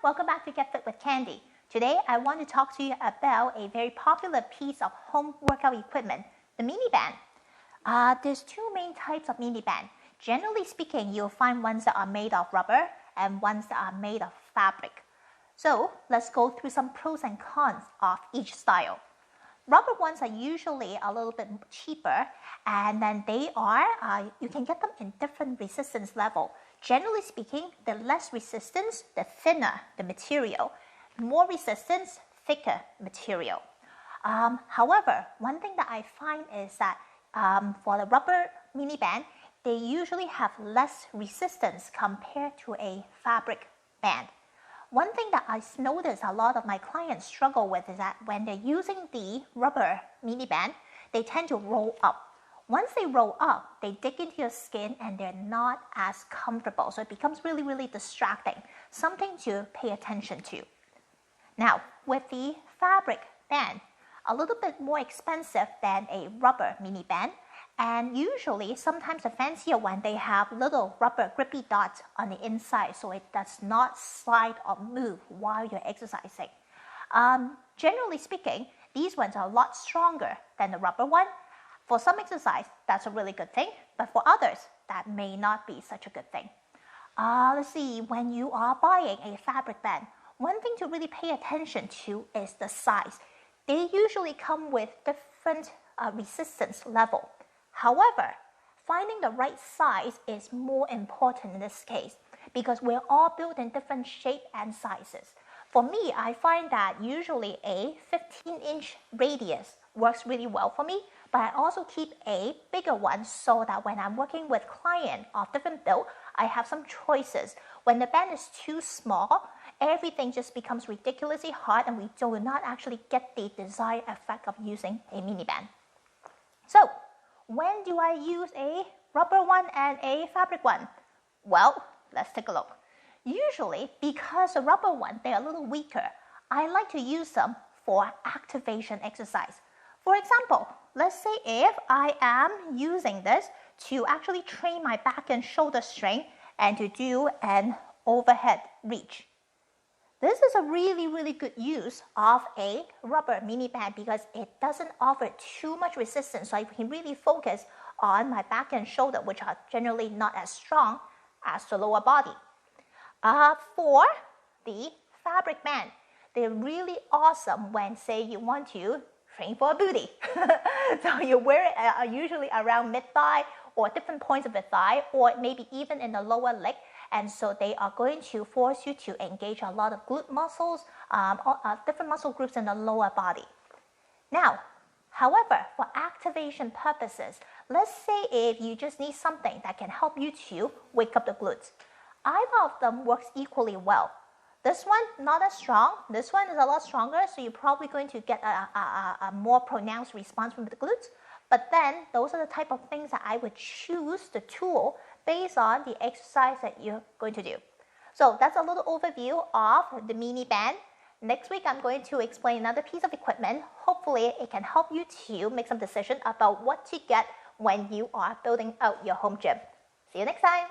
welcome back to Get Fit with Candy. Today I want to talk to you about a very popular piece of home workout equipment, the mini band. There's two main types of mini band. Generally speaking, you'll find ones that are made of rubber and ones that are made of fabric. So let's go through some pros and cons of each style. Rubber ones are usually a little bit cheaper, and then you can get them in different resistance level. Generally speaking, the less resistance, the thinner the material. More resistance, thicker material. However, one thing that I find is that for the rubber mini band, they usually have less resistance compared to a fabric band. One thing that I notice a lot of my clients struggle with is that when they're using the rubber mini band, they tend to roll up. Once they roll up, they dig into your skin and they're not as comfortable. So it becomes really, really distracting. Something to pay attention to. Now, with the fabric band, a little bit more expensive than a rubber mini band. And usually, sometimes the fancier one, they have little rubber grippy dots on the inside so it does not slide or move while you're exercising. Generally speaking, these ones are a lot stronger than the rubber one. For some exercise, that's a really good thing, but for others, that may not be such a good thing. Let's see, when you are buying a fabric band, one thing to really pay attention to is the size. They usually come with different resistance level. However, finding the right size is more important in this case because we're all built in different shape and sizes. For me, I find that usually a 15-inch radius works really well for me, but I also keep a bigger one so that when I'm working with clients of different build, I have some choices. When the band is too small, everything just becomes ridiculously hard and we do not actually get the desired effect of using a mini band. So, when do I use a rubber one and a fabric one? Well, let's take a look. Usually, because the rubber one, they're a little weaker, I like to use them for activation exercise. For example, let's say if I am using this to actually train my back and shoulder strength and to do an overhead reach. This is a really, really good use of a rubber mini band because it doesn't offer too much resistance, so I can really focus on my back and shoulder, which are generally not as strong as the lower body. For the fabric band, they're really awesome when, say, you want to train for a booty. So you wear it usually around mid-thigh or different points of the thigh, or maybe even in the lower leg. And so they are going to force you to engage a lot of glute muscles, different muscle groups in the lower body. Now, however, for activation purposes, let's say if you just need something that can help you to wake up the glutes. Either of them works equally well. This one, not as strong. This one is a lot stronger, so you're probably going to get a more pronounced response from the glutes. But then, those are the type of things that I would choose the tool based on the exercise that you're going to do. So that's a little overview of the mini band. Next week, I'm going to explain another piece of equipment. Hopefully, it can help you to make some decision about what to get when you are building out your home gym. See you next time.